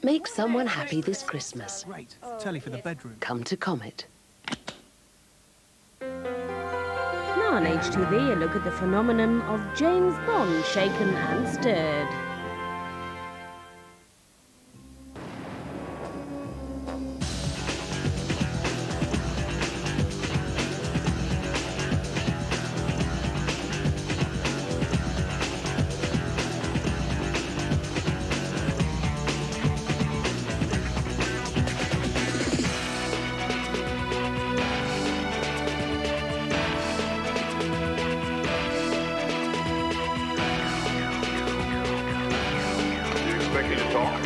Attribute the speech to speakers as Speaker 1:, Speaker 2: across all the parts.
Speaker 1: Make someone happy this Christmas.
Speaker 2: Great. Telly for the bedroom.
Speaker 1: Come to Comet.
Speaker 3: Now on HTV, a look at the phenomenon of James Bond shaken and stirred.
Speaker 4: Expecting to talk? No,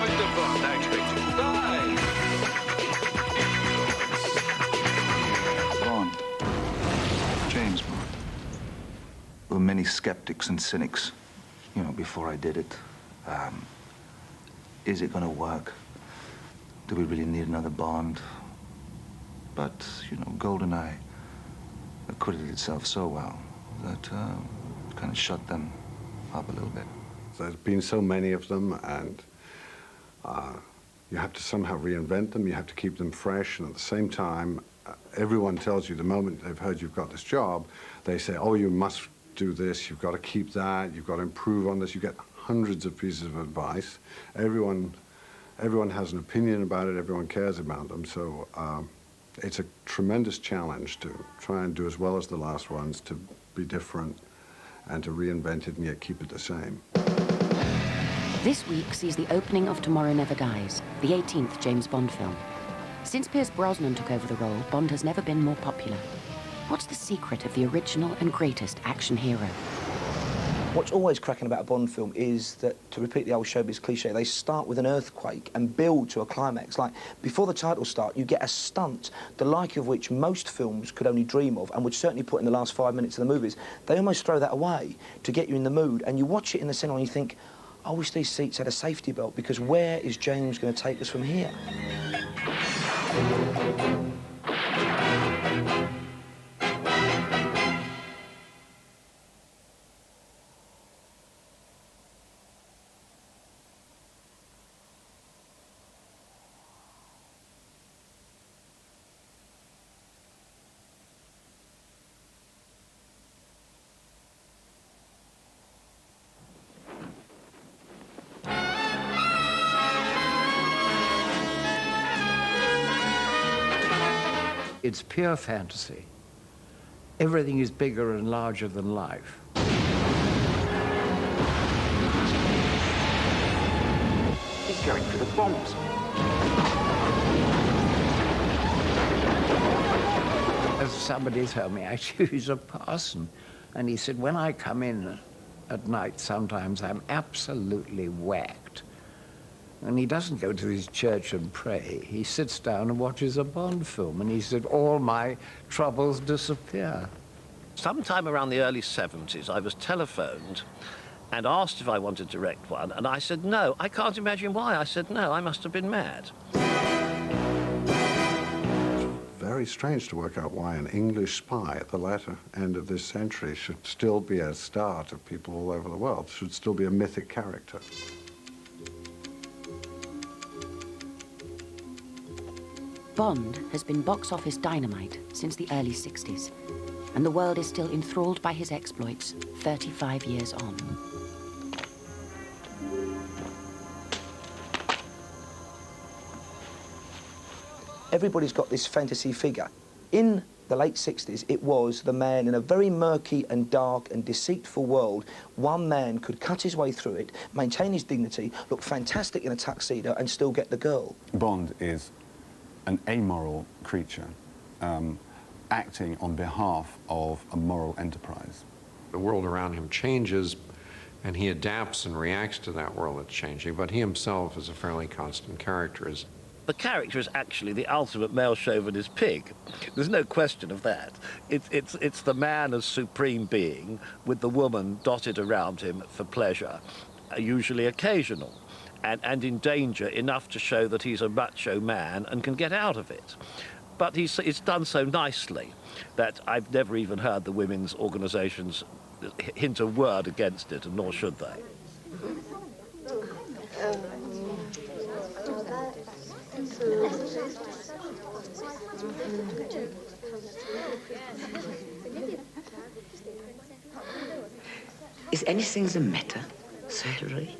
Speaker 4: Mr. Bond, I expect you to die.
Speaker 5: Bond. James Bond. There were many skeptics and cynics, you know, before I did it. Is it going to work? Do we really need another Bond? But, you know, GoldenEye acquitted itself so well that kind of shut them up a little bit.
Speaker 6: There's been so many of them, and you have to somehow reinvent them. You have to keep them fresh, and at the same time, everyone tells you the moment they've heard you've got this job, they say, oh, you must do this, you've got to keep that, you've got to improve on this. You get hundreds of pieces of advice. Everyone has an opinion about it, everyone cares about them, so it's a tremendous challenge to try and do as well as the last ones, to be different, and to reinvent it and yet keep it the same.
Speaker 7: This week sees the opening of Tomorrow Never Dies, the 18th James Bond film. Since Pierce Brosnan took over the role, Bond has never been more popular. What's the secret of the original and greatest action hero?
Speaker 8: What's always cracking about a Bond film is that, to repeat the old showbiz cliche, they start with an earthquake and build to a climax. Like, before the titles start, you get a stunt, the like of which most films could only dream of and would certainly put in the last 5 minutes of the movies. They almost throw that away to get you in the mood, and you watch it in the cinema and you think, I wish these seats had a safety belt, because where is James going to take us from here?
Speaker 9: It's pure fantasy. Everything is bigger and larger than life.
Speaker 4: He's going for the bombs.
Speaker 9: As somebody told me, actually, he's a parson. And he said, when I come in at night, sometimes I'm absolutely whacked. And he doesn't go to his church and pray. He sits down and watches a Bond film, and he said, all my troubles disappear.
Speaker 10: Sometime around the early 70s, I was telephoned and asked if I wanted to direct one, and I said no. I can't imagine why. I said no, I must have been mad.
Speaker 6: It's very strange to work out why an English spy at the latter end of this century should still be a star to people all over the world, should still be a mythic character.
Speaker 7: Bond has been box office dynamite since the early 60s, and the world is still enthralled by his exploits 35 years on.
Speaker 8: Everybody's got this fantasy figure. In the late 60s, it was the man in a very murky and dark and deceitful world. One man could cut his way through it, maintain his dignity, look fantastic in a tuxedo, and still get the girl.
Speaker 11: Bond is an amoral creature acting on behalf of a moral enterprise.
Speaker 12: The world around him changes, and he adapts and reacts to that world that's changing, but he himself is a fairly constant character.
Speaker 10: The character is actually the ultimate male chauvinist pig. There's no question of that. It's the man as supreme being, with the woman dotted around him for pleasure, usually occasional. And in danger enough to show that he's a macho man and can get out of it. But it's done so nicely that I've never even heard the women's organisations hint a word against it, and nor should they.
Speaker 1: Is anything the matter, Surgery?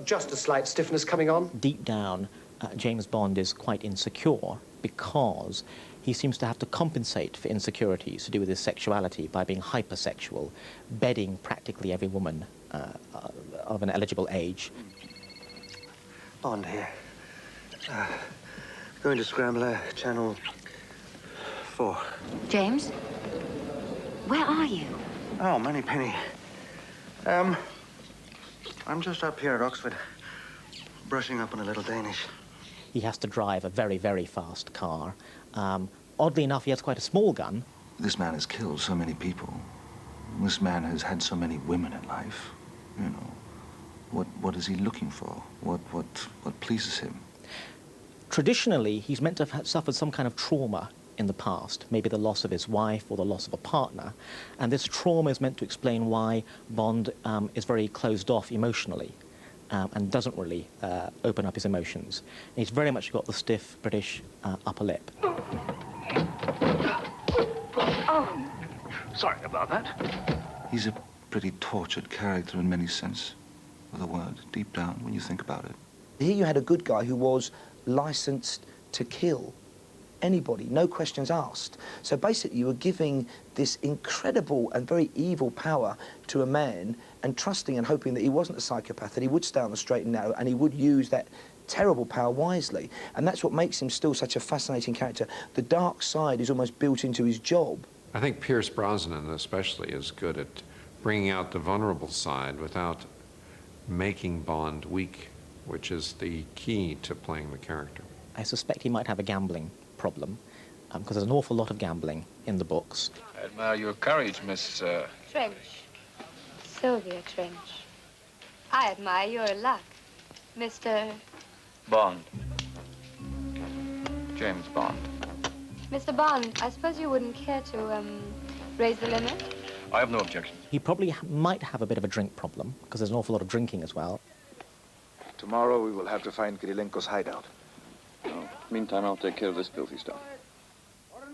Speaker 2: Just a slight stiffness coming on.
Speaker 13: Deep down, James Bond is quite insecure because he seems to have to compensate for insecurities to do with his sexuality by being hypersexual, bedding practically every woman of an eligible age.
Speaker 2: Bond here. Going to Scrambler, Channel 4.
Speaker 7: James? Where are you?
Speaker 2: Oh, Moneypenny. I'm just up here at Oxford, brushing up on a little Danish.
Speaker 13: He has to drive a very, very fast car. Oddly enough, he has quite a small gun.
Speaker 5: This man has killed so many people. This man has had so many women in life. You know, what is he looking for? What pleases him?
Speaker 13: Traditionally, he's meant to have suffered some kind of trauma in the past, maybe the loss of his wife or the loss of a partner, and this trauma is meant to explain why Bond is very closed off emotionally and doesn't really open up his emotions. And he's very much got the stiff British upper lip.
Speaker 4: Oh, sorry about that.
Speaker 5: He's a pretty tortured character in many sense of the word, deep down, when you think about it.
Speaker 8: Here you had a good guy who was licensed to kill anybody, no questions asked. So basically you were giving this incredible and very evil power to a man and trusting and hoping that he wasn't a psychopath, that he would stay on the straight and narrow and he would use that terrible power wisely. And that's what makes him still such a fascinating character. The dark side is almost built into his job.
Speaker 12: I think Pierce Brosnan especially is good at bringing out the vulnerable side without making Bond weak, which is the key to playing the character.
Speaker 13: I suspect he might have a gambling problem, because there's an awful lot of gambling in the books.
Speaker 4: I admire your courage, Miss...
Speaker 14: Trench. Sylvia Trench. I admire your luck, Mr...
Speaker 4: Bond. James Bond.
Speaker 14: Mr. Bond, I suppose you wouldn't care to, raise the limit?
Speaker 4: I have no objection.
Speaker 13: He probably might have a bit of a drink problem, because there's an awful lot of drinking as well.
Speaker 5: Tomorrow we will have to find Kirilenko's hideout.
Speaker 4: No. Meantime, I'll take care of this filthy stuff.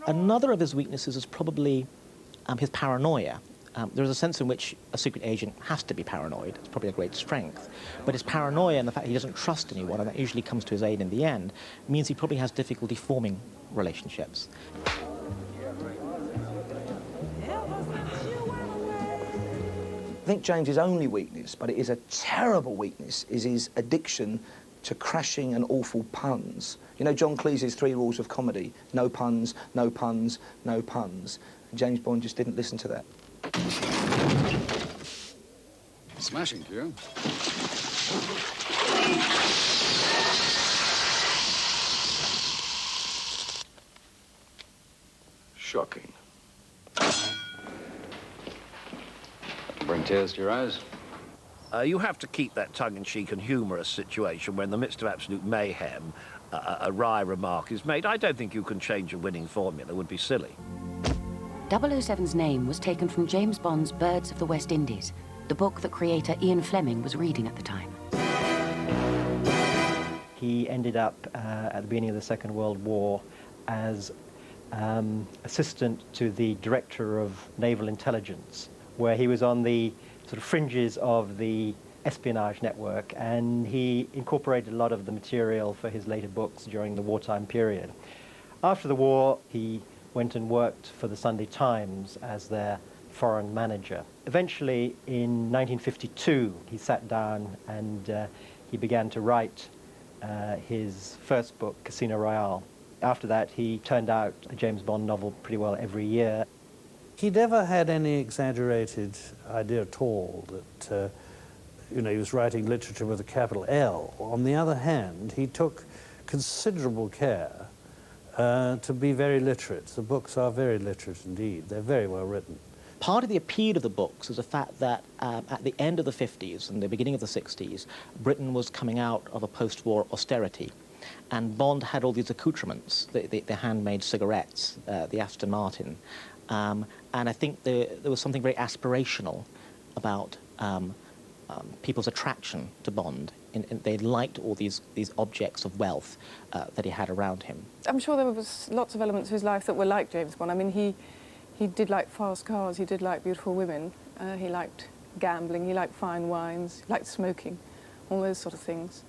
Speaker 13: Another of his weaknesses is probably his paranoia. There's a sense in which a secret agent has to be paranoid. It's probably a great strength. But his paranoia and the fact he doesn't trust anyone, and that usually comes to his aid in the end, means he probably has difficulty forming relationships.
Speaker 8: I think James's only weakness, but it is a terrible weakness, is his addiction to crashing and awful puns. You know John Cleese's 3 rules of comedy: no puns, no puns, no puns. And James Bond just didn't listen to that.
Speaker 11: Smashing, Q.
Speaker 4: Shocking.
Speaker 11: Bring tears to your eyes.
Speaker 10: You have to keep that tongue-in-cheek and humorous situation where in the midst of absolute mayhem, a wry remark is made. I don't think you can change a winning formula. It would be silly.
Speaker 7: 007's name was taken from James Bond's Birds of the West Indies, the book that creator Ian Fleming was reading at the time.
Speaker 15: He ended up at the beginning of the Second World War as assistant to the director of naval intelligence, where he was on the sort of fringes of the espionage network, and he incorporated a lot of the material for his later books during the wartime period. After the war, he went and worked for the Sunday Times as their foreign manager. Eventually, in 1952, he sat down and he began to write his first book, Casino Royale. After that, he turned out a James Bond novel pretty well every year.
Speaker 16: He never had any exaggerated idea at all that, you know, he was writing literature with a capital L. On the other hand, he took considerable care to be very literate. The books are very literate indeed. They're very well written.
Speaker 13: Part of the appeal of the books is the fact that at the end of the 50s and the beginning of the 60s, Britain was coming out of a post-war austerity. And Bond had all these accoutrements, the handmade cigarettes, the Aston Martin. And I think there was something very aspirational about people's attraction to Bond. They liked all these objects of wealth that he had around him.
Speaker 17: I'm sure there was lots of elements of his life that were like James Bond. I mean, he did like fast cars, he did like beautiful women, he liked gambling, he liked fine wines, he liked smoking, all those sort of things.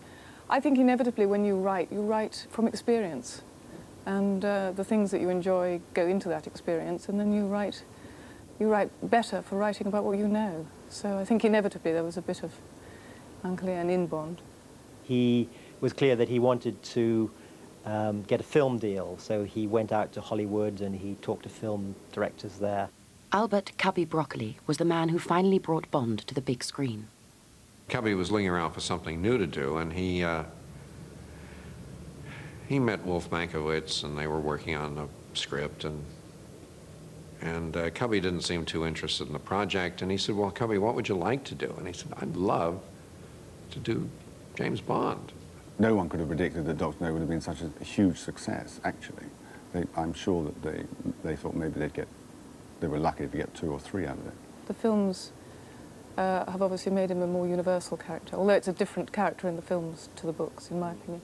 Speaker 17: I think inevitably when you write from experience, and the things that you enjoy go into that experience, and then you write better for writing about what you know. So I think inevitably there was a bit of Uncle Ian in Bond.
Speaker 15: He was clear that he wanted to get a film deal, so he went out to Hollywood and he talked to film directors there.
Speaker 7: Albert Cubby Broccoli was the man who finally brought Bond to the big screen.
Speaker 12: Cubby was looking around for something new to do, and he met Wolf Mankiewicz, and they were working on a script, and Cubby didn't seem too interested in the project, and he said, well, Cubby, what would you like to do? And he said, I'd love to do James Bond.
Speaker 11: No one could have predicted that Dr. No would have been such a huge success, actually. I'm sure that they thought maybe they were lucky to get 2 or 3 out of it.
Speaker 17: The films have obviously made him a more universal character, although it's a different character in the films to the books, in my opinion.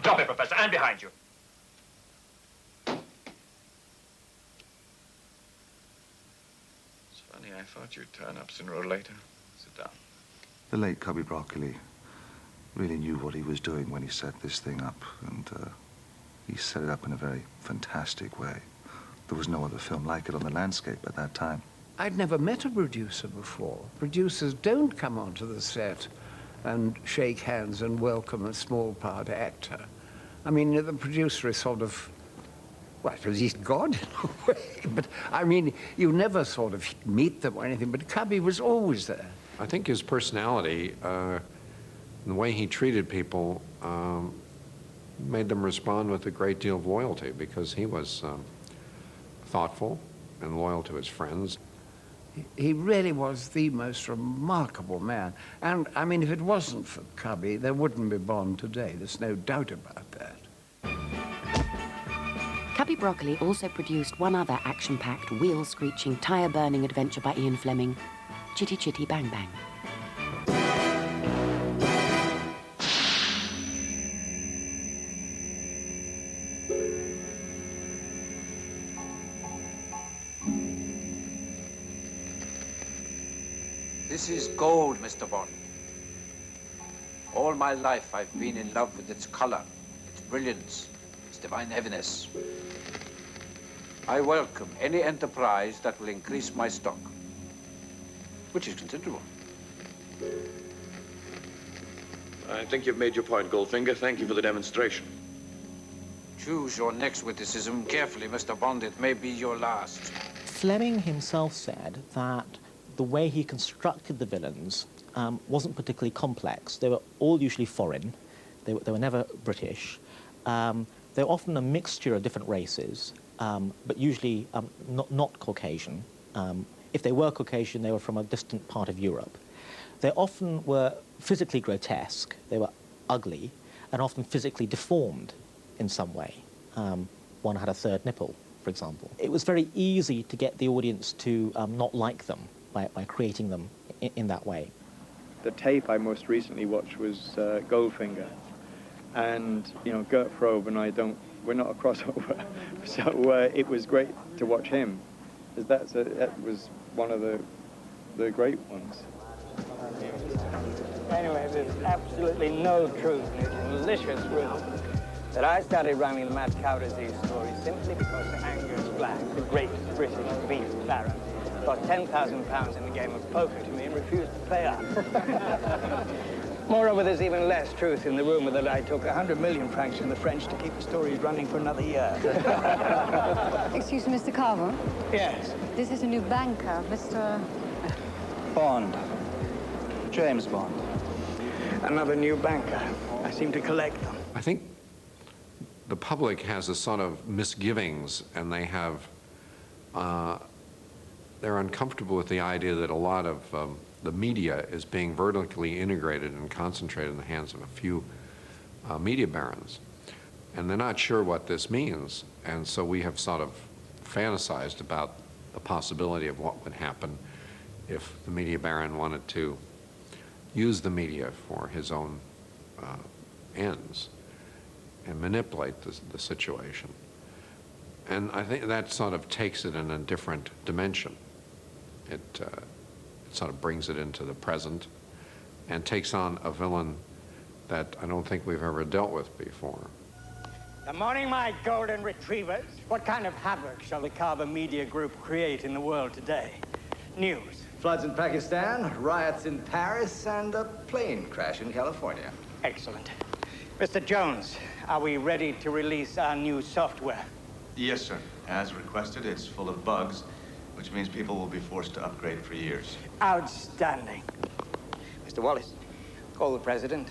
Speaker 18: Drop it, Professor, and behind you.
Speaker 4: It's funny, I thought you'd turn up sooner or later. Sit down.
Speaker 5: The late Cubby Broccoli really knew what he was doing when he set this thing up, and he set it up in a very fantastic way. There was no other film like it on the landscape at that time.
Speaker 9: I'd never met a producer before. Producers don't come onto the set and shake hands and welcome a small part actor. I mean, the producer is sort of, well, he's God in a way, but I mean, you never sort of meet them or anything, but Cubby was always there.
Speaker 12: I think his personality, the way he treated people, made them respond with a great deal of loyalty, because he was thoughtful and loyal to his friends.
Speaker 9: He really was the most remarkable man. And, I mean, if it wasn't for Cubby, there wouldn't be Bond today. There's no doubt about that.
Speaker 7: Cubby Broccoli also produced one other action-packed, wheel-screeching, tyre-burning adventure by Ian Fleming, Chitty Chitty Bang Bang.
Speaker 19: This is gold, Mr. Bond. All my life I've been in love with its color, its brilliance, its divine heaviness. I welcome any enterprise that will increase my stock, which is considerable.
Speaker 4: I think you've made your point, Goldfinger. Thank you for the demonstration.
Speaker 19: Choose your next witticism carefully, Mr. Bond. It may be your last.
Speaker 13: Fleming himself said that the way he constructed the villains wasn't particularly complex. They were all usually foreign. They were never British. They were often a mixture of different races, but usually not Caucasian. If they were Caucasian, they were from a distant part of Europe. They often were physically grotesque. They were ugly and often physically deformed in some way. One had a third nipple, for example. It was very easy to get the audience to not like them by creating them in that way.
Speaker 20: The tape I most recently watched was Goldfinger, and you know, Gert Frobe and I we're not a crossover, so it was great to watch him, because that was one of the great ones.
Speaker 21: Anyway, there's absolutely no truth in this delicious riddle that I started rhyming the mad cow disease story simply because Angus Black, the great British beef baron, got £10,000 in the game of poker to me and refused to play up. Moreover, there's even less truth in the rumour that I took 100 million francs from the French to keep the stories running for another year.
Speaker 22: Excuse me, Mr. Carver?
Speaker 20: Yes.
Speaker 22: This is a new banker, Mr.
Speaker 20: Bond. James Bond. Another new banker. I seem to collect them.
Speaker 12: I think the public has a sort of misgivings, and they have they're uncomfortable with the idea that a lot of the media is being vertically integrated and concentrated in the hands of a few media barons. And they're not sure what this means. And so we have sort of fantasized about the possibility of what would happen if the media baron wanted to use the media for his own ends and manipulate the situation. And I think that sort of takes it in a different dimension. It sort of brings it into the present and takes on a villain that I don't think we've ever dealt with before.
Speaker 21: Good morning, my golden retrievers. What kind of havoc shall the Carver Media Group create in the world today? News.
Speaker 3: Floods in Pakistan, riots in Paris, and a plane crash in California.
Speaker 21: Excellent. Mr. Jones, are we ready to release our new software?
Speaker 6: Yes, sir. As requested, it's full of bugs, which means people will be forced to upgrade for years.
Speaker 21: Outstanding. Mr. Wallace, call the president.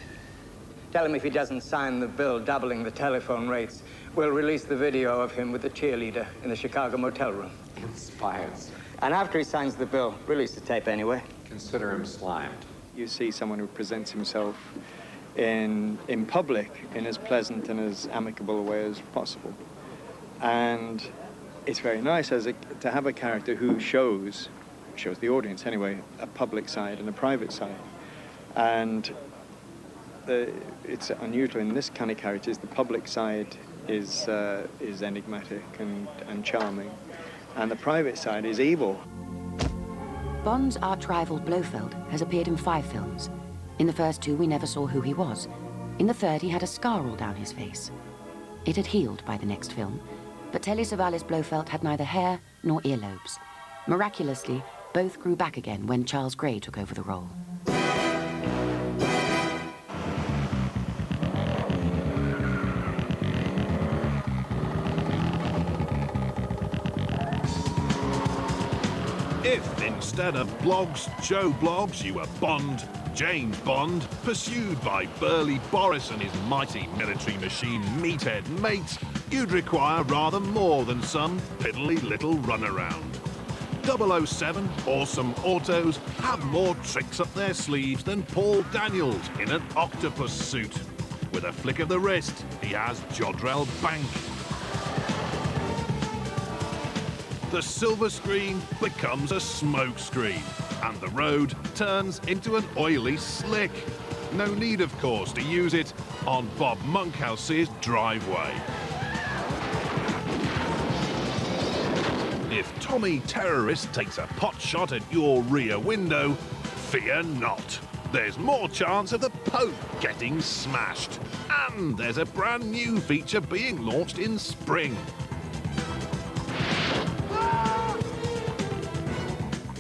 Speaker 21: Tell him if he doesn't sign the bill doubling the telephone rates, we'll release the video of him with the cheerleader in the Chicago motel room.
Speaker 3: Inspired, sir.
Speaker 21: And after he signs the bill, release the tape anyway.
Speaker 12: Consider him slimed.
Speaker 20: You see someone who presents himself in public in as pleasant and as amicable a way as possible. And it's very nice to have a character who shows the audience anyway, a public side and a private side. And it's unusual in this kind of characters. The public side is enigmatic and charming, and the private side is evil.
Speaker 7: Bond's arch-rival Blofeld has appeared in 5 films. In the first 2, we never saw who he was. In the third, he had a scar all down his face. It had healed by the next film, but Telly Savalas Blofeld had neither hair nor earlobes. Miraculously, both grew back again when Charles Gray took over the role.
Speaker 23: If instead of blogs, Joe Blogs, you were Bond, James Bond, pursued by burly Boris and his mighty military machine meathead mates, you'd require rather more than some piddly little runaround. 007 Awesome Autos have more tricks up their sleeves than Paul Daniels in an octopus suit. With a flick of the wrist, he has Jodrell Bank. The silver screen becomes a smoke screen, and the road turns into an oily slick. No need, of course, to use it on Bob Monkhouse's driveway. If Tommy Terrorist takes a pot shot at your rear window, fear not. There's more chance of the Pope getting smashed. And there's a brand new feature being launched in spring.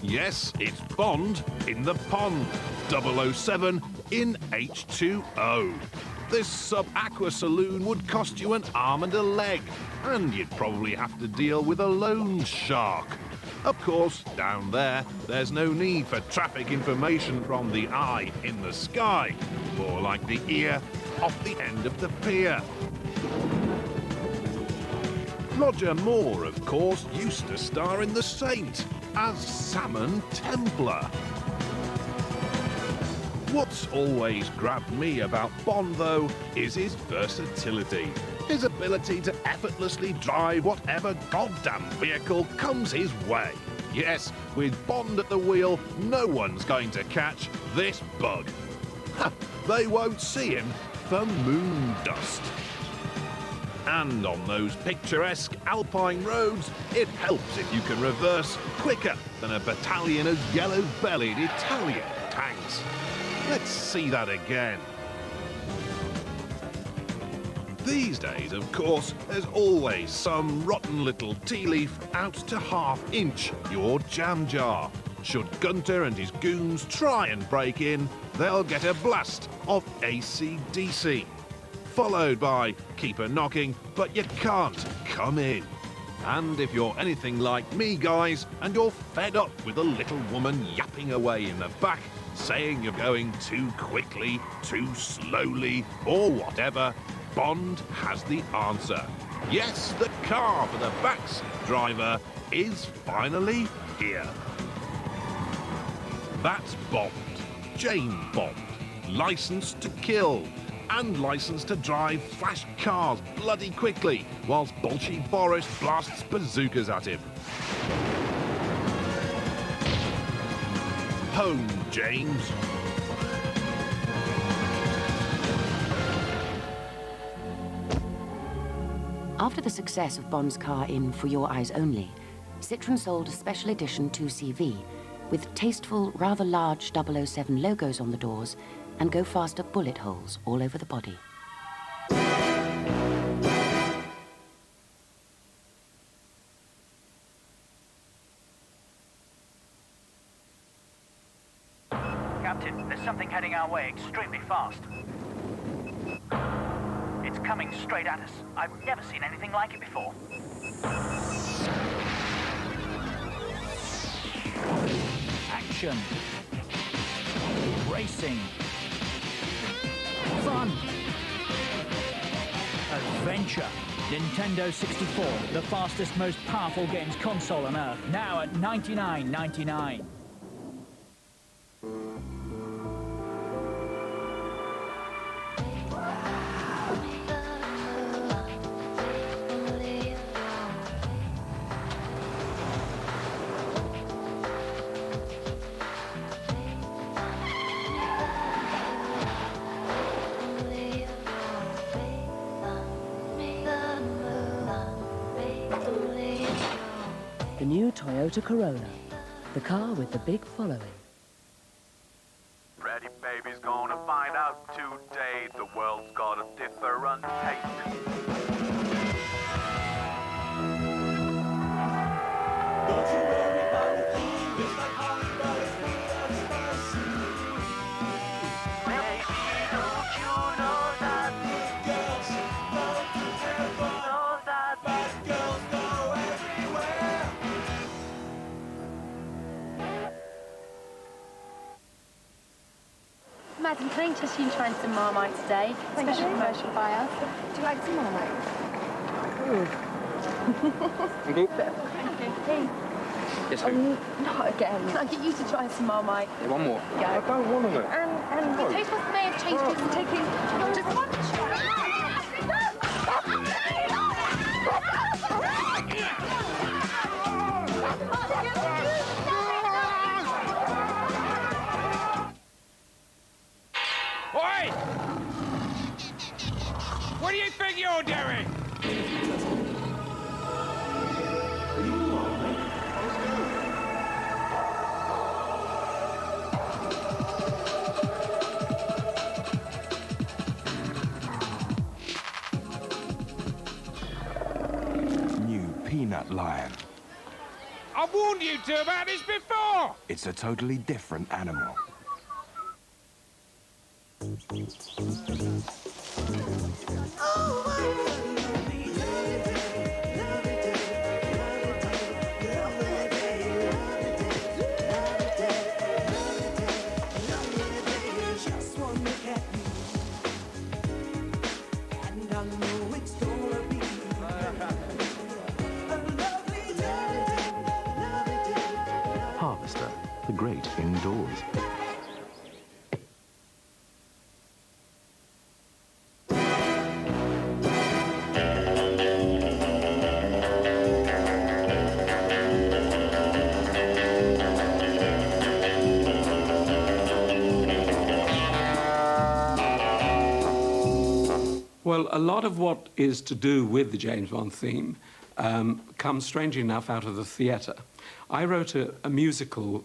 Speaker 23: Yes, it's Bond in the pond. 007 in H2O. This sub-aqua saloon would cost you an arm and a leg, and you'd probably have to deal with a loan shark. Of course, down there, there's no need for traffic information from the eye in the sky, more like the ear off the end of the pier. Roger Moore, of course, used to star in The Saint as Salmon Templar. What's always grabbed me about Bond, though, is his versatility. His ability to effortlessly drive whatever goddamn vehicle comes his way. Yes, with Bond at the wheel, no one's going to catch this bug. They won't see him for moon dust. And on those picturesque alpine roads, it helps if you can reverse quicker than a battalion of yellow-bellied Italian tanks. Let's see that again. These days, of course, there's always some rotten little tea leaf out to half-inch your jam jar. Should Gunter and his goons try and break in, they'll get a blast of AC/DC. Followed by keep a knocking, but you can't come in. And if you're anything like me, guys, and you're fed up with a little woman yapping away in the back, saying you're going too quickly, too slowly, or whatever, Bond has the answer. Yes, the car for the backseat driver is finally here. That's Bond, James Bond, licensed to kill and licensed to drive flash cars bloody quickly whilst Bolshe Boris blasts bazookas at him. Home, James.
Speaker 7: After the success of Bond's car in For Your Eyes Only, Citroën sold a special edition 2CV with tasteful, rather large 007 logos on the doors and Go Faster bullet holes all over the body.
Speaker 1: Captain, there's something heading our way extremely fast. It's coming straight at us. I've never seen anything like it before.
Speaker 2: Action. Racing. Fun. Adventure. Nintendo 64, the fastest, most powerful games console on Earth, now at $99.99.
Speaker 14: The new Toyota Corolla, the car with the big following.
Speaker 24: Pretty baby's gonna find out today the world's got a different taste.
Speaker 22: Madam, can I interest you in trying some Marmite today? Special promotion by us. Do you like some Marmite?
Speaker 25: Thank you.
Speaker 22: Hey.
Speaker 25: Yes, ma'am.
Speaker 22: Not again. Can I get you to try some Marmite?
Speaker 25: Yeah, one more.
Speaker 22: Go.
Speaker 25: I don't want them.
Speaker 22: And the taste buds may have changed because we're taking just one.
Speaker 24: Oi! What do you think you're doing?
Speaker 26: New Peanut Lion.
Speaker 24: I've warned you two about this before!
Speaker 26: It's a totally different animal. Harvester, the great indoors.
Speaker 27: Well, a lot of what is to do with the James Bond theme comes, strangely enough, out of the theatre. I wrote a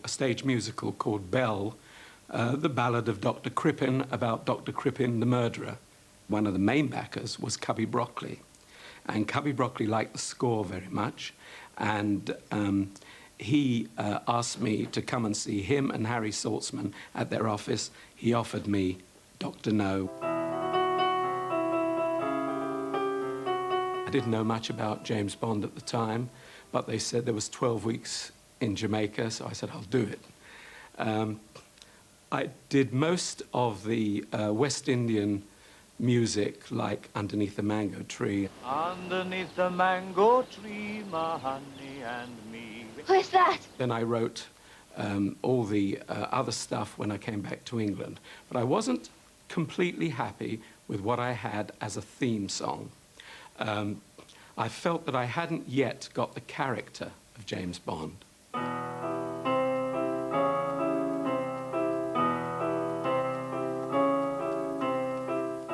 Speaker 27: stage musical called Belle, the ballad of Dr. Crippen about Dr. Crippen, the murderer. One of the main backers was Cubby Broccoli. And Cubby Broccoli liked the score very much. And he asked me to come and see him and Harry Saltzman at their office. He offered me Dr. No. I didn't know much about James Bond at the time, but they said there was 12 weeks in Jamaica, so I said, I'll do it. I did most of the West Indian music, like Underneath the Mango Tree.
Speaker 1: Underneath the mango tree, my honey and me.
Speaker 22: Where's that?
Speaker 27: Then I wrote all the other stuff when I came back to England. But I wasn't completely happy with what I had as a theme song. I felt that I hadn't yet got the character of James Bond.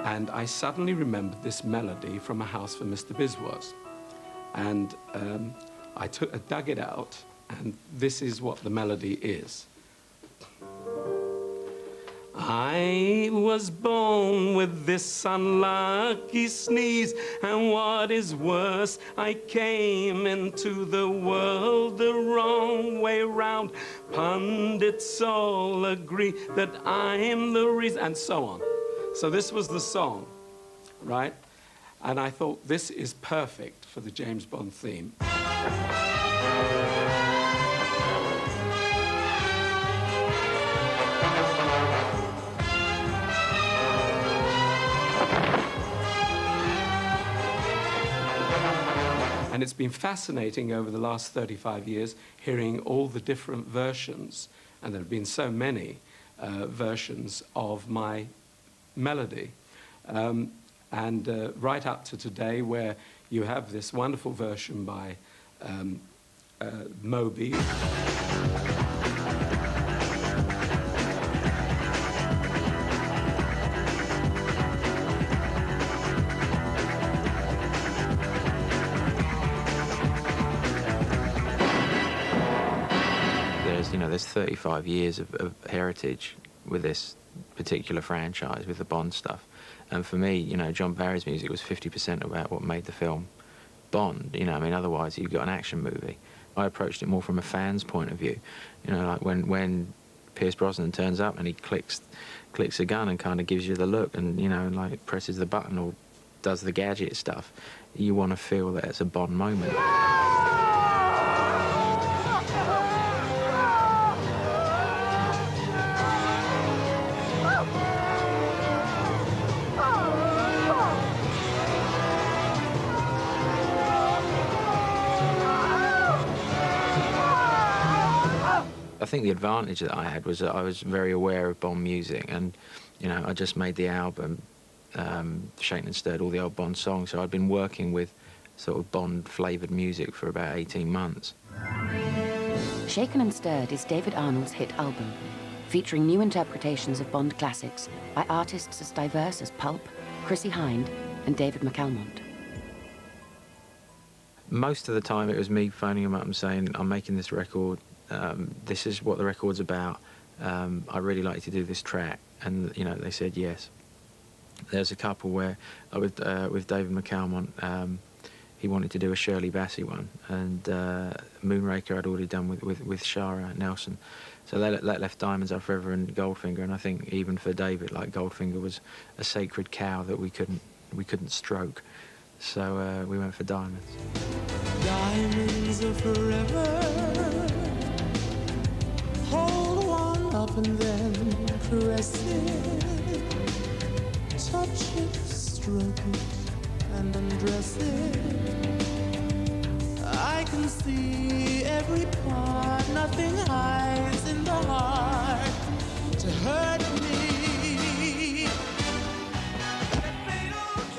Speaker 27: And I suddenly remembered this melody from A House for Mr. Biswas. And I dug it out, and this is what the melody is. I was born with this unlucky sneeze, and what is worse, I came into the world the wrong way round. Pundits all agree that I'm the reason, and so on. So this was the song, right? And I thought, this is perfect for the James Bond theme. And it's been fascinating over the last 35 years hearing all the different versions, and there have been so many versions of my melody. And right up to today, where you have this wonderful version by Moby.
Speaker 8: There's 35 years of heritage with this particular franchise, with the Bond stuff. And for me, John Barry's music was 50% about what made the film Bond. Otherwise you've got an action movie. I approached it more from a fan's point of view. Like when Pierce Brosnan turns up and he clicks a gun and kind of gives you the look and, like presses the button or does the gadget stuff, you want to feel that it's a Bond moment. I think the advantage that I had was that I was very aware of Bond music, and I just made the album Shaken and Stirred, all the old Bond songs, so I'd been working with sort of Bond flavoured music for about 18 months.
Speaker 7: Shaken and Stirred is David Arnold's hit album, featuring new interpretations of Bond classics by artists as diverse as Pulp, Chrissie Hynde and David McAlmont.
Speaker 8: Most of the time it was me phoning him up and saying, I'm making this record, this is what the record's about, I'd really like you to do this track, and they said yes. There's a couple where with David McAlmont, he wanted to do a Shirley Bassey one, and Moonraker I'd already done with Shara Nelson, so that left Diamonds Are Forever and Goldfinger, and I think even for David, like, Goldfinger was a sacred cow that we couldn't stroke, so we went for Diamonds.
Speaker 10: Diamonds are forever. Hold one up and then caress it. Touch it, stroke it, and undress it. I can see every part, nothing hides in the heart to hurt me.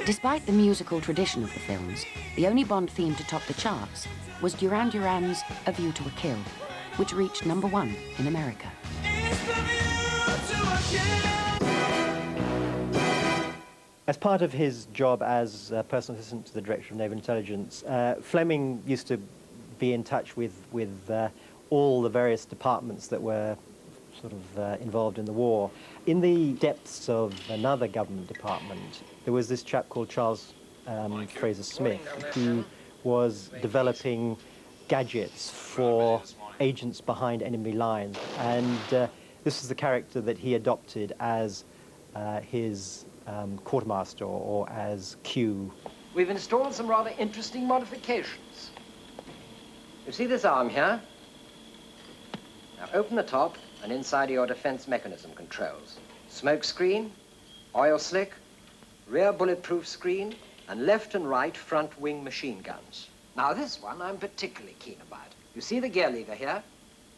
Speaker 7: Despite the musical tradition of the films, the only Bond theme to top the charts was Duran Duran's A View to a Kill, which reached #1 in America.
Speaker 13: As part of his job as personal assistant to the Director of Naval Intelligence, Fleming used to be in touch with all the various departments that were sort of involved in the war. In the depths of another government department, there was this chap called Charles Fraser Smith, who was developing gadgets for agents behind enemy lines, and this is the character that he adopted as his quartermaster, or as Q.
Speaker 11: We've installed some rather interesting modifications. You see this arm here? Now open the top, and inside are your defense mechanism controls. Smoke screen, oil slick, rear bulletproof screen, and left and right front wing machine guns. Now this one I'm particularly keen about. You see the gear lever here?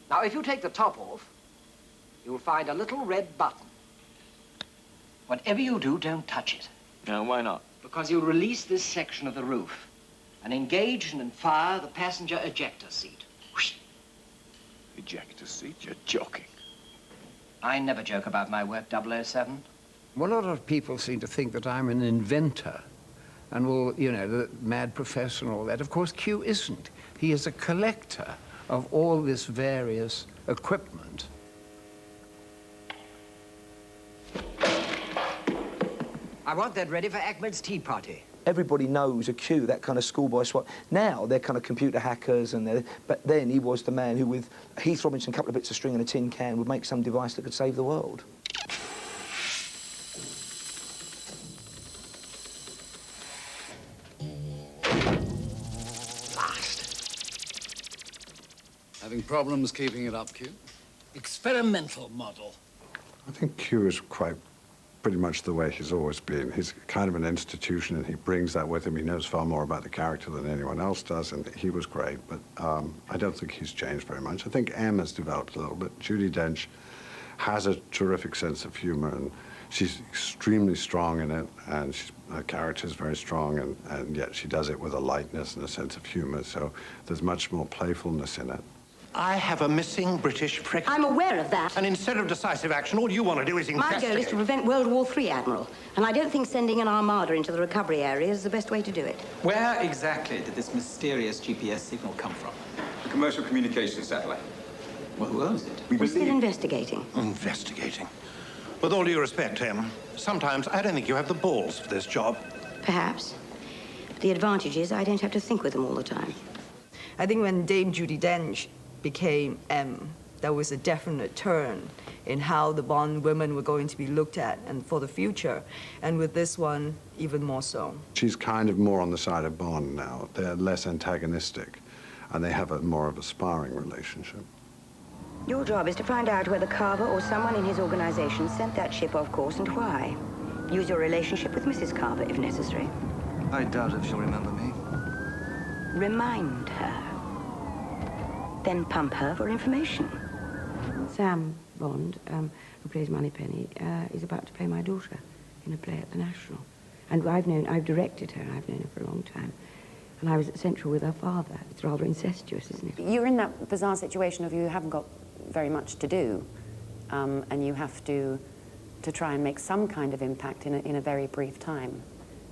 Speaker 11: Now, if you take the top off, you'll find a little red button. Whatever you do, don't touch it.
Speaker 4: No, why not?
Speaker 11: Because you'll release this section of the roof and engage and fire the passenger ejector seat. Whoosh.
Speaker 4: Ejector seat? You're joking.
Speaker 11: I never joke about my work, 007.
Speaker 5: Well, a lot of people seem to think that I'm an inventor and will, you know, the mad professor and all that. Of course, Q isn't. He is a collector of all this various equipment.
Speaker 11: I want that ready for Ahmed's tea party.
Speaker 9: Everybody knows a Q, that kind of schoolboy swat. Now they're kind of computer hackers, but then he was the man who, with Heath Robinson, a couple of bits of string and a tin can, would make some device that could save the world.
Speaker 15: Having problems keeping it up, Q?
Speaker 16: Experimental model.
Speaker 17: I think Q is pretty much the way he's always been. He's kind of an institution, and he brings that with him. He knows far more about the character than anyone else does, and he was great, but I don't think he's changed very much. I think M has developed a little bit. Judi Dench has a terrific sense of humor, and she's extremely strong in it, and her character is very strong, and yet she does it with a lightness and a sense of humor, so there's much more playfulness in it.
Speaker 18: I have a missing British frigate.
Speaker 28: I'm aware of that.
Speaker 18: And instead of decisive action, all you want to do is investigate.
Speaker 28: My goal is to prevent World War III, Admiral. And I don't think sending an armada into the recovery area is the best way to do it.
Speaker 29: Where exactly did this mysterious GPS signal come from?
Speaker 30: A commercial communications satellite.
Speaker 29: Well, who owns it?
Speaker 28: We're still investigating.
Speaker 18: Investigating? With all due respect, Em, sometimes I don't think you have the balls for this job.
Speaker 28: Perhaps. But the advantage is I don't have to think with them all the time.
Speaker 31: I think when Dame Judi Dench became M, there was a definite turn in how the Bond women were going to be looked at and for the future. And with this one, even more so.
Speaker 17: She's kind of more on the side of Bond now. They're less antagonistic, and they have more of a sparring relationship.
Speaker 28: Your job is to find out whether Carver or someone in his organization sent that ship off course and why. Use your relationship with Mrs. Carver if necessary.
Speaker 4: I doubt if she'll remember me.
Speaker 28: Remind her. Then pump her for information. Sam Bond, who plays Moneypenny, is about to play my daughter in a play at the National. And I've directed her, I've known her for a long time. And I was at Central with her father. It's rather incestuous, isn't it?
Speaker 7: You're in that bizarre situation of you haven't got very much to do, and you have to try and make some kind of impact in a very brief time.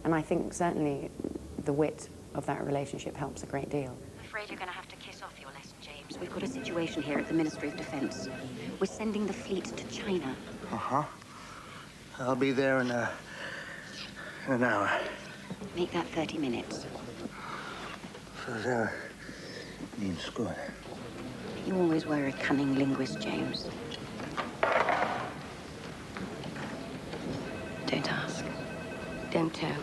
Speaker 7: And I think certainly the wit of that relationship helps a great deal. I'm afraid you're going to have to kiss off your lesson, James. We've got a situation here at the Ministry of Defence. We're sending the fleet to China.
Speaker 4: Uh-huh. I'll be there in an hour.
Speaker 7: Make that 30 minutes.
Speaker 4: So there means good.
Speaker 7: You always were a cunning linguist, James. Don't ask. Don't tell.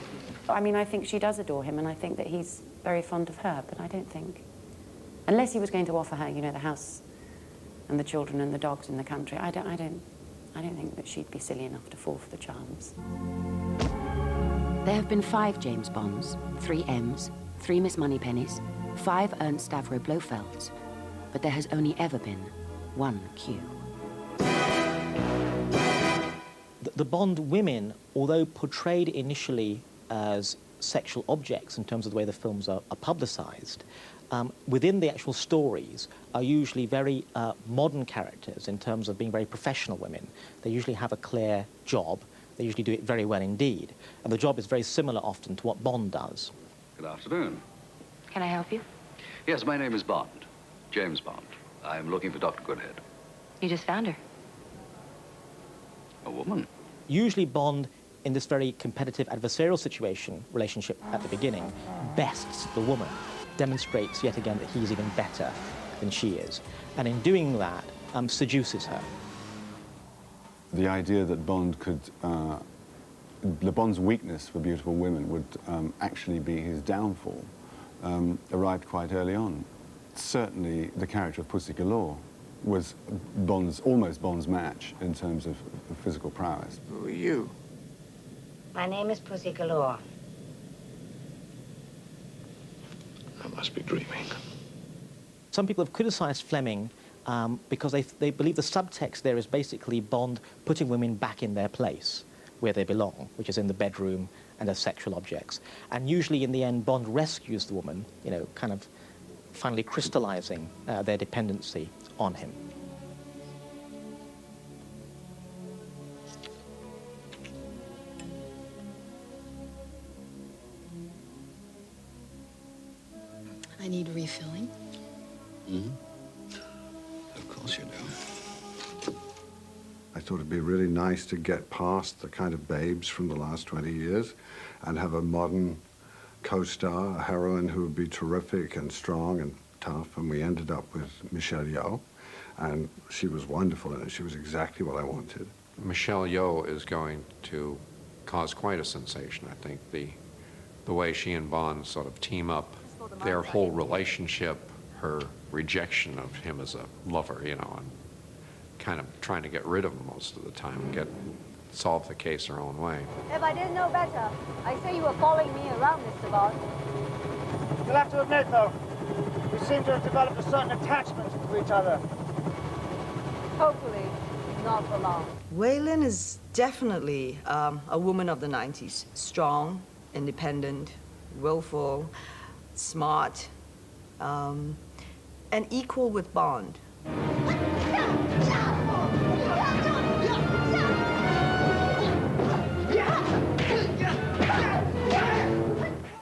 Speaker 7: I mean, I think she does adore him, and I think that he's very fond of her, but I don't think... Unless he was going to offer her, you know, the house and the children and the dogs in the country, I don't think that she'd be silly enough to fall for the charms. There have been 5 James Bonds, 3 M's, 3 Miss Moneypennies, 5 Ernst Stavro Blofelds, but there has only ever been 1 Q.
Speaker 13: The Bond women, although portrayed initially as sexual objects in terms of the way the films are publicized, within the actual stories are usually very modern characters in terms of being very professional women. They usually have a clear job. They usually do it very well indeed. And the job is very similar often to what Bond does.
Speaker 31: Good afternoon.
Speaker 7: Can I help you?
Speaker 31: Yes, my name is Bond. James Bond. I'm looking for Dr. Goodhead.
Speaker 7: You just found her.
Speaker 31: A woman?
Speaker 13: Usually Bond, in this very competitive adversarial relationship at the beginning, bests the woman, demonstrates yet again that he's even better than she is. And in doing that, seduces her.
Speaker 17: The idea that Bond could, Bond's weakness for beautiful women would actually be his downfall, arrived quite early on. Certainly the character of Pussy Galore was almost Bond's match in terms of physical prowess.
Speaker 4: Who are you?
Speaker 28: My name is Pussy Galore.
Speaker 4: I must be dreaming.
Speaker 13: some people have criticized Fleming because they believe the subtext there is basically Bond putting women back in their place where they belong, which is in the bedroom and as sexual objects. And usually in the end, Bond rescues the woman, you know, kind of finally crystallizing their dependency on him.
Speaker 2: I need refilling.
Speaker 17: Mm-hmm. Of course you do. I thought it'd be really nice to get past the kind of babes from the last 20 years and have a modern co-star, a heroine who would be terrific and strong and tough, and we ended up with Michelle Yeoh, and she was wonderful in it. She was exactly what I wanted.
Speaker 3: Michelle Yeoh is going to cause quite a sensation, I think. The way she and Bond sort of team up, their whole relationship, her rejection of him as a lover, you know, and kind of trying to get rid of him most of the time and solve the case her own way.
Speaker 6: If I didn't know better, I'd say you were following me around, Mr. Bond.
Speaker 4: You'll have to admit, though, we seem to have developed a certain attachment to each other.
Speaker 6: Hopefully, not for long.
Speaker 31: Wei Lin is definitely a woman of the 90s. Strong, independent, willful, smart, and equal with Bond.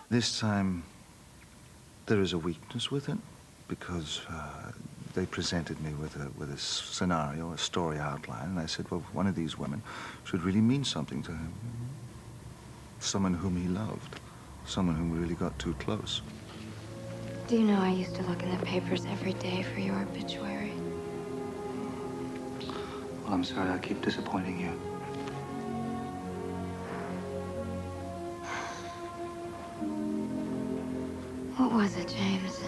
Speaker 12: This time, there is a weakness with it, because they presented me with a scenario, a story outline, and I said, well, one of these women should really mean something to him. Someone whom he loved, someone whom really got too close.
Speaker 22: Do you know I used to look in the papers every day for your obituary?
Speaker 12: Well, I'm sorry I keep disappointing you.
Speaker 22: What was it, James?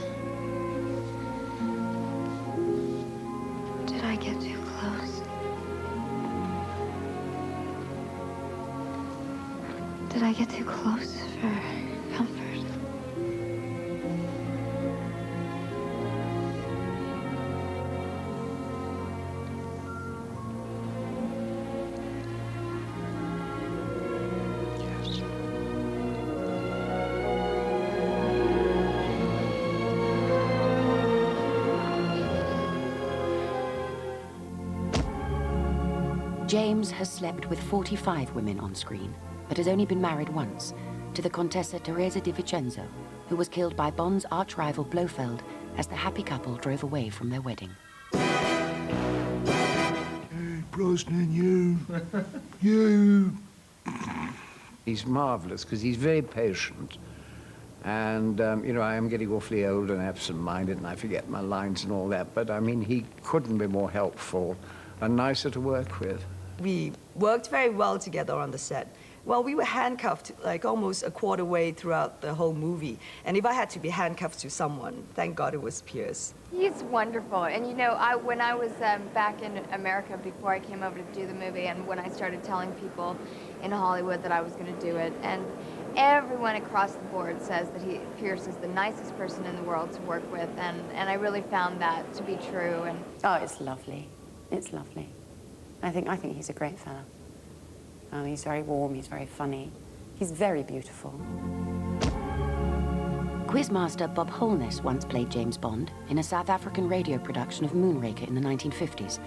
Speaker 22: Did I get too close? Did I get too close for comfort?
Speaker 7: James has slept with 45 women on screen, but has only been married once, to the Contessa Teresa di Vincenzo, who was killed by Bond's arch-rival Blofeld as the happy couple drove away from their wedding.
Speaker 12: Hey, Brosnan, you.
Speaker 5: He's marvelous because he's very patient. And, you know, I am getting awfully old and absent-minded and I forget my lines and all that, but, I mean, he couldn't be more helpful and nicer to work with.
Speaker 31: We worked very well together on the set. Well, we were handcuffed like almost a quarter way throughout the whole movie. And if I had to be handcuffed to someone, thank God it was Pierce.
Speaker 22: He's wonderful. And you know, when I was back in America before I came over to do the movie, and when I started telling people in Hollywood that I was going to do it, and everyone across the board says that Pierce is the nicest person in the world to work with, and I really found that to be true. And
Speaker 14: oh, it's lovely. It's lovely. I think he's a great fella. He's very warm, he's very funny. He's very beautiful.
Speaker 7: Quizmaster Bob Holness once played James Bond in a South African radio production of Moonraker in the 1950s.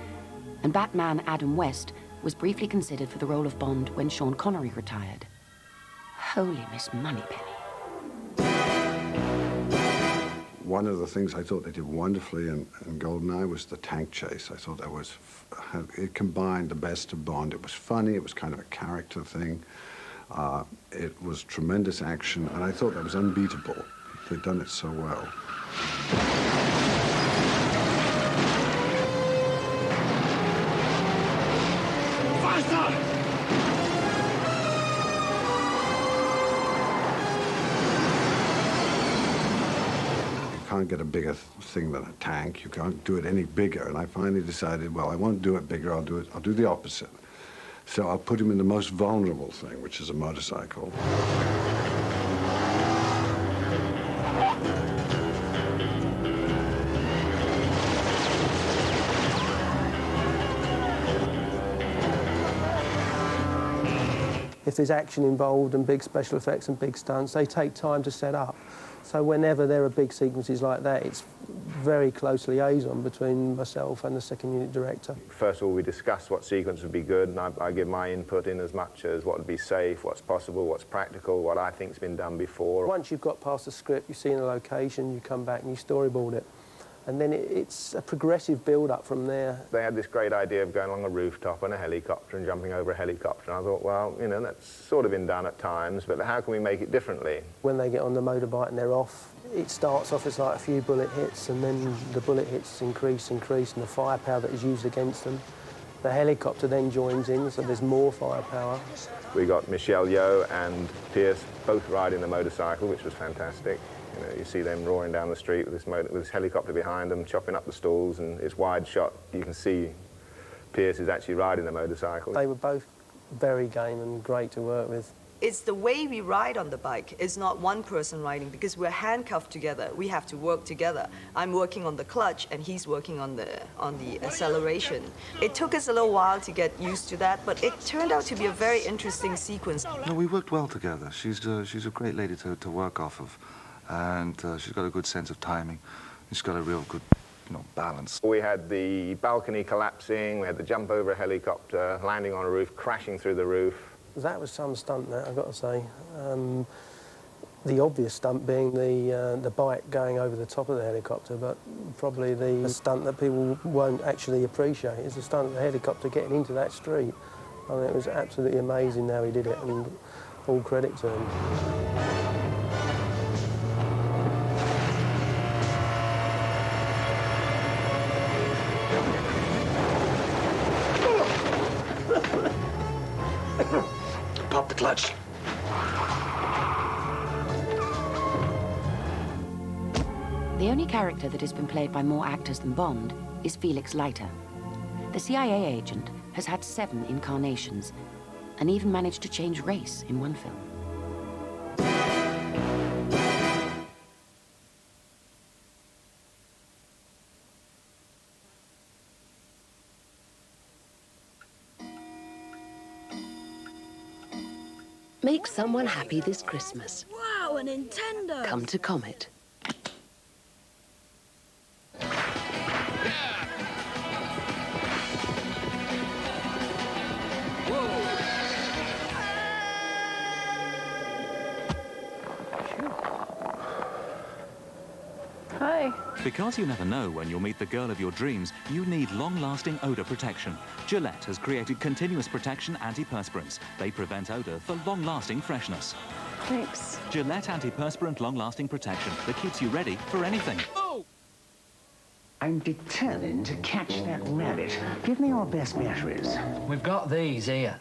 Speaker 7: And Batman Adam West was briefly considered for the role of Bond when Sean Connery retired. Holy Miss Moneypenny.
Speaker 17: One of the things I thought they did wonderfully in GoldenEye was the tank chase. I thought it combined the best of Bond. It was funny, it was kind of a character thing. It was tremendous action, and I thought that was unbeatable. They'd done it so well.
Speaker 10: Faster!
Speaker 17: You can't get a bigger thing than a tank. You can't do it any bigger. And I finally decided, well, I won't do it bigger. I'll do the opposite. So I'll put him in the most vulnerable thing, which is a motorcycle.
Speaker 1: if there's action involved and big special effects and big stunts, they take time to set up. So whenever there are big sequences like that, it's very close liaison between myself and the second unit director.
Speaker 8: First of all, we discuss what sequence would be good, and I give my input in as much as what would be safe, what's possible, what's practical, what I think's been done before.
Speaker 1: Once you've got past the script, you've seen a location, you come back and you storyboard it. And then it's a progressive build-up from there.
Speaker 8: They had this great idea of going along a rooftop on a helicopter and jumping over a helicopter. And I thought, well, you know, that's sort of been done at times, but how can we make it differently?
Speaker 1: When they get on the motorbike and they're off, it starts off as like a few bullet hits, and then the bullet hits increase, and the firepower that is used against them. The helicopter then joins in, so there's more firepower.
Speaker 8: We got Michelle Yeoh and Pierce both riding the motorcycle, which was fantastic. You know, you see them roaring down the street with this helicopter behind them, chopping up the stalls, and it's wide shot. You can see Pierce is actually riding the motorcycle.
Speaker 1: They were both very game and great to work with.
Speaker 31: It's the way we ride on the bike. It's not one person riding, because we're handcuffed together. We have to work together. I'm working on the clutch and he's working on the acceleration. It took us a little while to get used to that, but it turned out to be a very interesting sequence.
Speaker 12: No, we worked well together. She's a great lady to work off of, and she's got a good sense of timing. She's got a real good, you know, balance.
Speaker 8: We had the balcony collapsing, we had the jump over a helicopter, landing on a roof, crashing through the roof.
Speaker 1: That was some stunt, that, I've got to say. The obvious stunt being the bike going over the top of the helicopter, but probably the stunt that people won't actually appreciate is the stunt of the helicopter getting into that street. I mean, it was absolutely amazing how he did it, and all credit to him.
Speaker 10: Pop the clutch.
Speaker 7: The only character that has been played by more actors than Bond is Felix Leiter. The CIA agent has had 7 incarnations and even managed to change race in one film.
Speaker 11: Make someone happy this Christmas.
Speaker 28: Wow, a Nintendo!
Speaker 11: Come to Comet.
Speaker 19: Hi.
Speaker 20: Because you never know when you'll meet the girl of your dreams, you need long-lasting odor protection. Gillette has created continuous protection antiperspirants. They prevent odor for long-lasting freshness.
Speaker 19: Thanks.
Speaker 20: Gillette antiperspirant long-lasting protection that keeps you ready for anything.
Speaker 16: Oh!
Speaker 21: I'm determined to catch that rabbit. Give me your best batteries.
Speaker 16: We've got these here.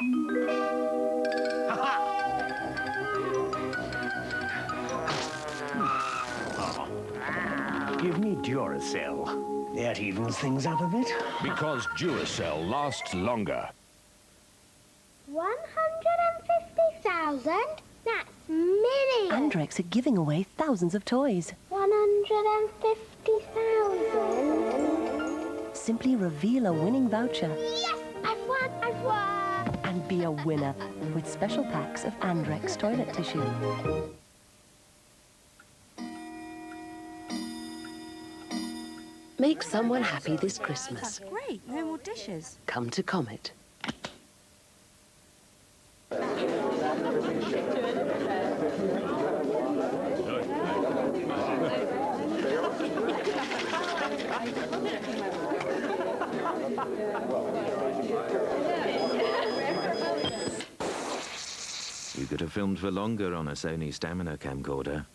Speaker 21: Give me Duracell. That evens things up a bit.
Speaker 10: Because Duracell lasts longer.
Speaker 23: 150,000? That's millions.
Speaker 11: Andrex are giving away thousands of toys.
Speaker 23: 150,000?
Speaker 11: Simply reveal a winning voucher.
Speaker 23: Yes! I've won! I've won!
Speaker 11: And be a winner with special packs of Andrex toilet tissue. Make someone happy this Christmas.
Speaker 28: That's great. No more dishes.
Speaker 11: Come to Comet.
Speaker 24: You could have filmed for longer on a Sony Stamina camcorder.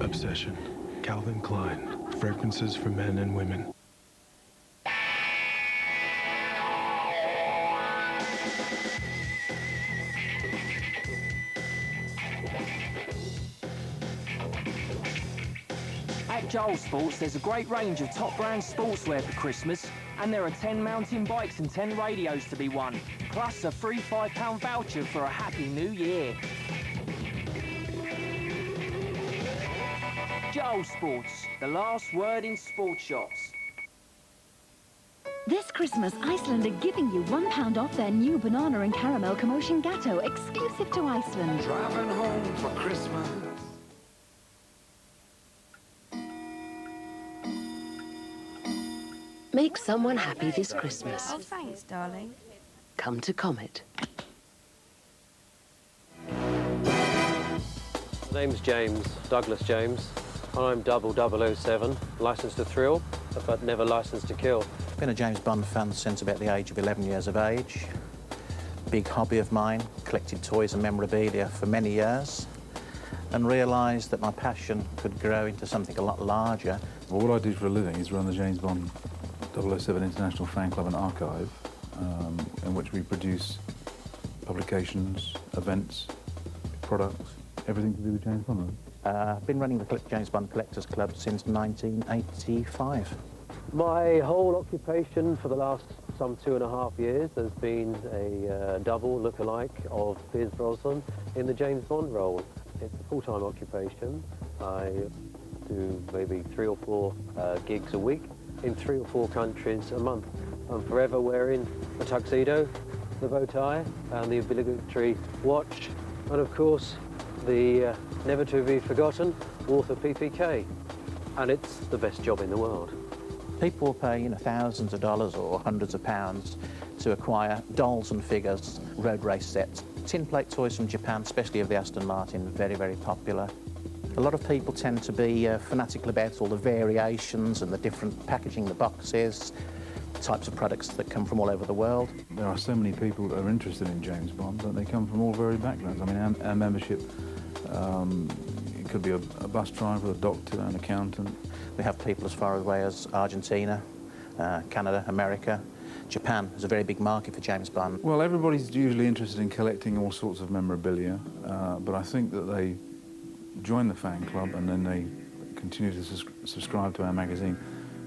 Speaker 25: Obsession. Calvin Klein. Fragrances for men and women.
Speaker 26: At Joel Sports, there's a great range of top brand sportswear for Christmas
Speaker 2: And there are 10 mountain bikes and 10 radios to be won, plus a free £5 voucher for a happy new year. Joel Sports, the last word in sports shops.
Speaker 3: This Christmas, Iceland are giving you £1 off their new banana and caramel Commotion Gatto, exclusive to Iceland.
Speaker 10: Driving home for Christmas.
Speaker 9: Make someone happy this Christmas.
Speaker 13: Oh, thanks, darling.
Speaker 9: Come to Comet.
Speaker 15: My name's James, Douglas James. I'm 007, licensed to thrill, but never licensed to kill.
Speaker 18: Been a James Bond fan since about the age of 11 years of age. Big hobby of mine, collected toys and memorabilia for many years, and realised that my passion could grow into something a lot larger.
Speaker 19: Well, what I do for a living is run the James Bond 007 International Fan Club and Archive, in which we produce publications, events, products, everything to do with James Bond.
Speaker 18: I've been running the James Bond Collectors Club since 1985.
Speaker 15: My whole occupation for the last some 2.5 years has been a double look-alike of Pierce Brosnan in the James Bond role. It's a full-time occupation. I do maybe 3 or 4 gigs a week in 3 or 4 countries a month. I'm forever wearing a tuxedo, the bow tie, and the obligatory watch, and of course the never to be forgotten Walther PPK. And it's the best job in the world.
Speaker 18: People will pay, thousands of dollars or hundreds of pounds to acquire dolls and figures, road race sets. Tin plate toys from Japan, especially of the Aston Martin, very, very popular. A lot of people tend to be fanatical about all the variations and the different packaging, the boxes, types of products that come from all over the world.
Speaker 19: There are so many people that are interested in James Bond, but they come from all varied backgrounds. I mean, our membership, it could be a bus driver, a doctor, an accountant.
Speaker 18: We have people as far away as Argentina, Canada, America. Japan is a very big market for James Bond.
Speaker 19: Well, everybody's usually interested in collecting all sorts of memorabilia, but I think that they join the fan club and then they continue to subscribe to our magazine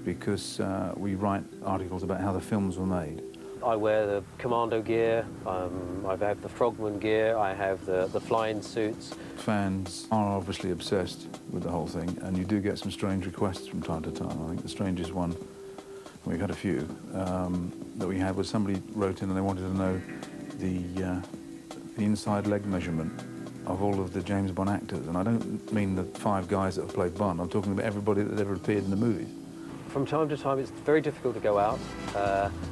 Speaker 19: because we write articles about how the films were made.
Speaker 15: I wear the commando gear, I have the frogman gear, I have the flying suits.
Speaker 19: Fans are obviously obsessed with the whole thing, and you do get some strange requests from time to time. I think the strangest one, we've had a few, that we had was somebody wrote in and they wanted to know the inside leg measurement of all of the James Bond actors. And I don't mean the 5 guys that have played Bond, I'm talking about everybody that ever appeared in the movies.
Speaker 15: From time to time, it's very difficult to go out.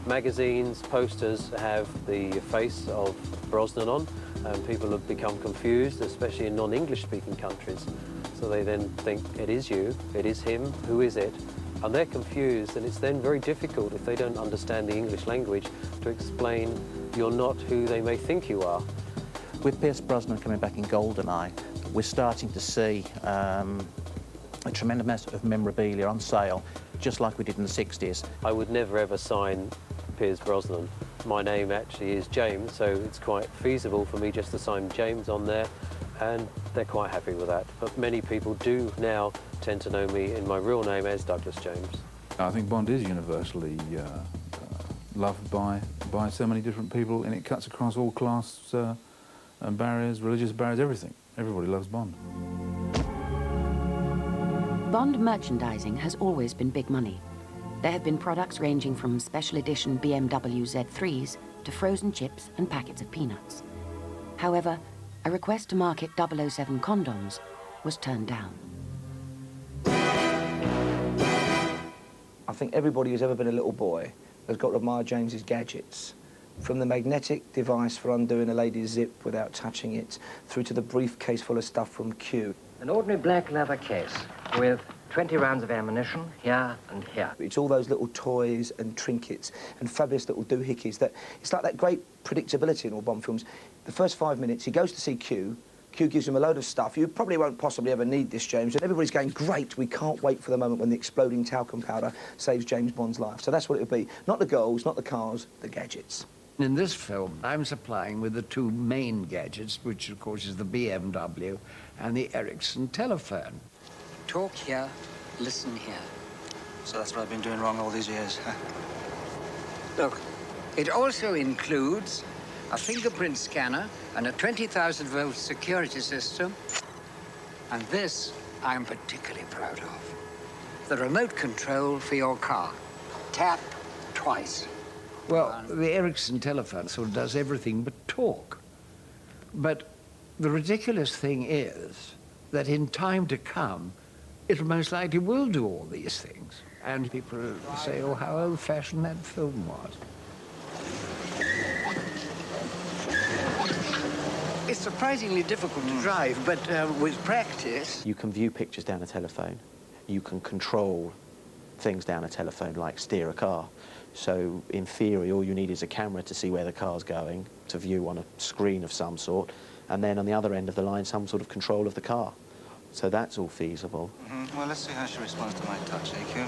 Speaker 15: Magazines, posters have the face of Brosnan on, and people have become confused, especially in non-English speaking countries. So they then think, it is you, it is him, who is it? And they're confused, and it's then very difficult, if they don't understand the English language, to explain you're not who they may think you are.
Speaker 18: With Pierce Brosnan coming back in GoldenEye, we're starting to see a tremendous amount of memorabilia on sale, just like we did in the 60s.
Speaker 15: I would never ever sign Pierce Brosnan. My name actually is James, so it's quite feasible for me just to sign James on there, and they're quite happy with that. But many people do now tend to know me in my real name as Douglas James.
Speaker 19: I think Bond is universally loved by so many different people, and it cuts across all class and barriers, religious barriers, everything. Everybody loves Bond.
Speaker 7: Bond merchandising has always been big money. There have been products ranging from special edition BMW Z3s to frozen chips and packets of peanuts. However, a request to market 007 condoms was turned down.
Speaker 26: I think everybody who's ever been a little boy has got to admire James's gadgets. From the magnetic device for undoing a lady's zip without touching it, through to the briefcase full of stuff from Q.
Speaker 21: An ordinary black leather case with 20 rounds of ammunition here and here.
Speaker 26: It's all those little toys and trinkets and fabulous little doohickeys that it's like that great predictability in all Bond films. The first 5 minutes, he goes to see Q. Q gives him a load of stuff. You probably won't possibly ever need this, James. And everybody's going, great, we can't wait for the moment when the exploding talcum powder saves James Bond's life. So that's what it'll be. Not the girls, not the cars, the gadgets.
Speaker 5: In this film, I'm supplying with the 2 main gadgets, which of course is the BMW and the Ericsson telephone.
Speaker 21: Talk here, listen here.
Speaker 12: So that's what I've been doing wrong all these years, huh?
Speaker 21: Look, it also includes a fingerprint scanner and a 20,000-volt security system. And this I'm particularly proud of. The remote control for your car. Tap twice.
Speaker 5: Well, the Ericsson telephone sort of does everything but talk. But the ridiculous thing is that in time to come, it most likely will do all these things. And people say, oh, how old-fashioned that film was. It's surprisingly difficult to drive, but with practice...
Speaker 18: You can view pictures down a telephone. You can control things down a telephone, like steer a car. So, in theory, all you need is a camera to see where the car's going, to view on a screen of some sort, and then on the other end of the line, some sort of control of the car. So that's all feasible.
Speaker 12: Mm-hmm. Well, let's see how she responds to my touch, AQ.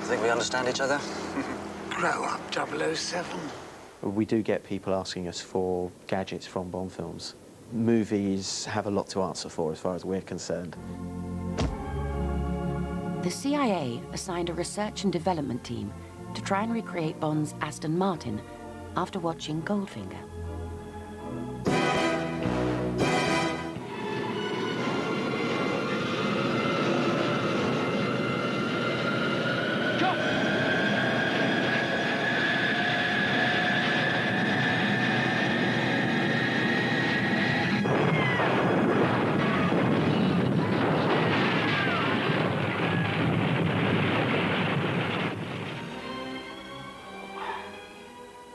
Speaker 4: Think we understand each other?
Speaker 21: Grow up, 007.
Speaker 18: We do get people asking us for gadgets from Bond films. Movies have a lot to answer for as far as we're concerned.
Speaker 7: The CIA assigned a research and development team to try and recreate Bond's Aston Martin after watching Goldfinger.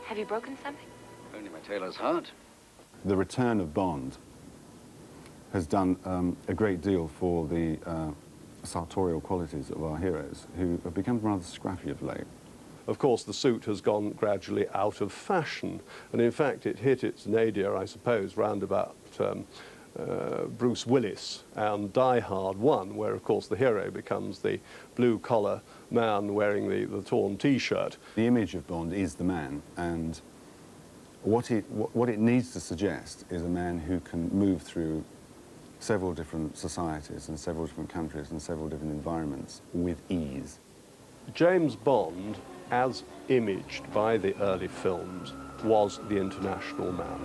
Speaker 6: Have you broken something?
Speaker 8: Only my tailor's heart.
Speaker 19: The return of Bond has done a great deal for the sartorial qualities of our heroes, who have become rather scruffy of late.
Speaker 13: Of course, the suit has gone gradually out of fashion, and in fact it hit its nadir, I suppose, round about Bruce Willis and Die Hard 1, where, of course, the hero becomes the blue-collar man wearing the torn T-shirt.
Speaker 19: The image of Bond is the man, and what it needs to suggest is a man who can move through several different societies and several different countries and several different environments with ease.
Speaker 13: James Bond, as imaged by the early films, was the international man.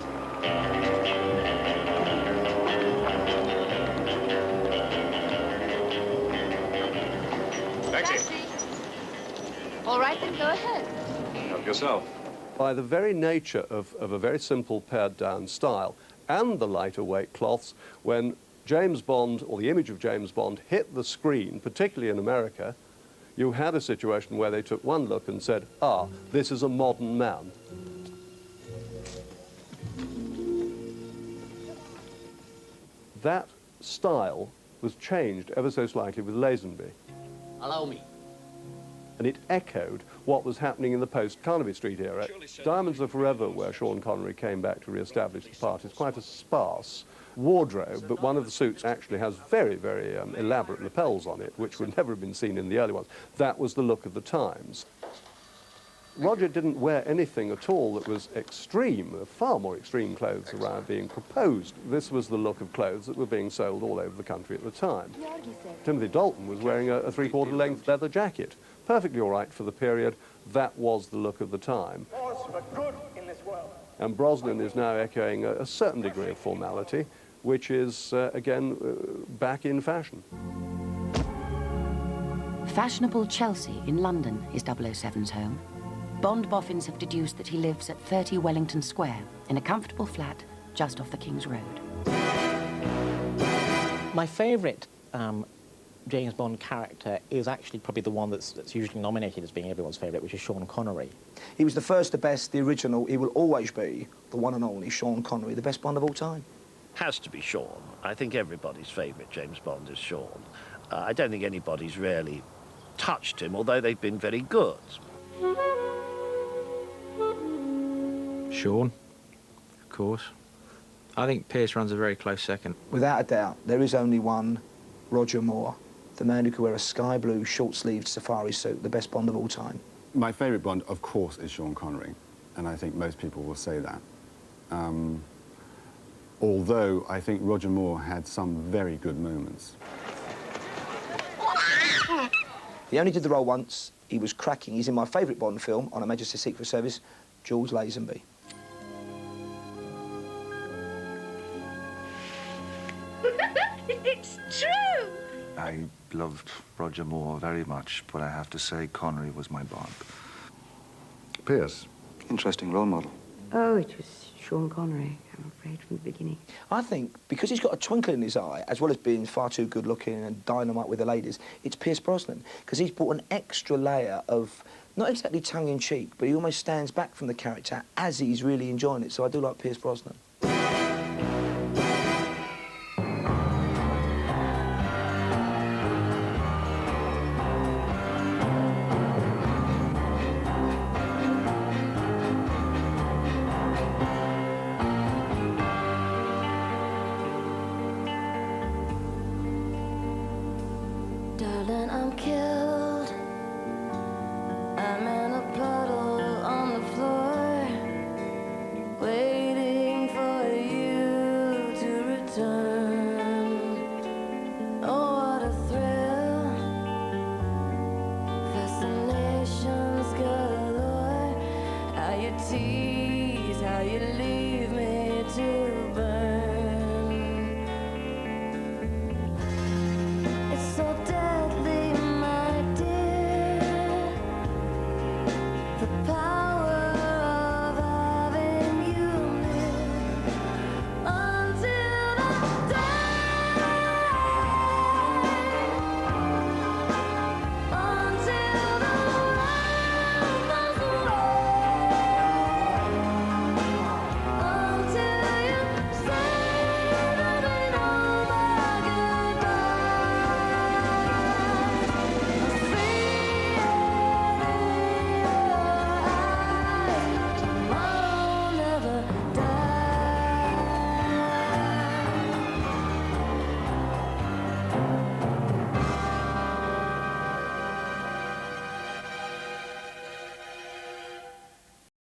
Speaker 8: Taxi.
Speaker 6: All right, then go ahead.
Speaker 8: Help yourself.
Speaker 13: By the very nature of a very simple pared-down style and the lighter weight cloths, when James Bond, or the image of James Bond, hit the screen, particularly in America, you had a situation where they took one look and said, ah, this is a modern man. That style was changed ever so slightly with Lazenby.
Speaker 16: Allow me.
Speaker 13: And it echoed what was happening in the post-Carnaby Street era. Diamonds Are Forever, where Sean Connery came back to re-establish the part, is quite a sparse wardrobe, but one of the suits actually has very, very elaborate lapels on it, which would never have been seen in the early ones. That was the look of the times. Roger didn't wear anything at all that was extreme. There were far more extreme clothes around being proposed. This was the look of clothes that were being sold all over the country at the time. Timothy Dalton was wearing a three-quarter length leather jacket. Perfectly all right for the period. That was the look of the time. And Brosnan is now echoing a certain degree of formality, which is, again, back in fashion.
Speaker 7: Fashionable Chelsea in London is 007's home. Bond boffins have deduced that he lives at 30 Wellington Square in a comfortable flat just off the King's Road.
Speaker 18: My favourite James Bond character is actually probably the one that's usually nominated as being everyone's favourite, which is Sean Connery.
Speaker 26: He was the first, the best, the original. He will always be the one and only Sean Connery, the best Bond of all time.
Speaker 14: Has to be Sean. I think everybody's favourite James Bond is Sean. I don't think anybody's really touched him, although they've been very good.
Speaker 19: Sean, of course.
Speaker 1: I think Pierce runs a very close second.
Speaker 26: Without a doubt, there is only one Roger Moore, the man who could wear a sky blue short-sleeved safari suit, the best Bond of all time.
Speaker 11: My favourite Bond, of course, is Sean Connery, and I think most people will say that. Although I think Roger Moore had some very good moments.
Speaker 26: He only did the role once. He was cracking. He's in my favourite Bond film, on Her Majesty's Secret Service, Jules Lazenby.
Speaker 17: It's true!
Speaker 12: I loved Roger Moore very much, but I have to say Connery was my Bond.
Speaker 20: Pierce.
Speaker 4: Interesting role model.
Speaker 22: Oh, it was Sean Connery, I'm afraid, from the beginning.
Speaker 26: I think because he's got a twinkle in his eye, as well as being far too good-looking and dynamite with the ladies, it's Pierce Brosnan, because he's brought an extra layer of, not exactly tongue-in-cheek, but he almost stands back from the character as he's really enjoying it, so I do like Pierce Brosnan.
Speaker 17: Darling, I'm killed.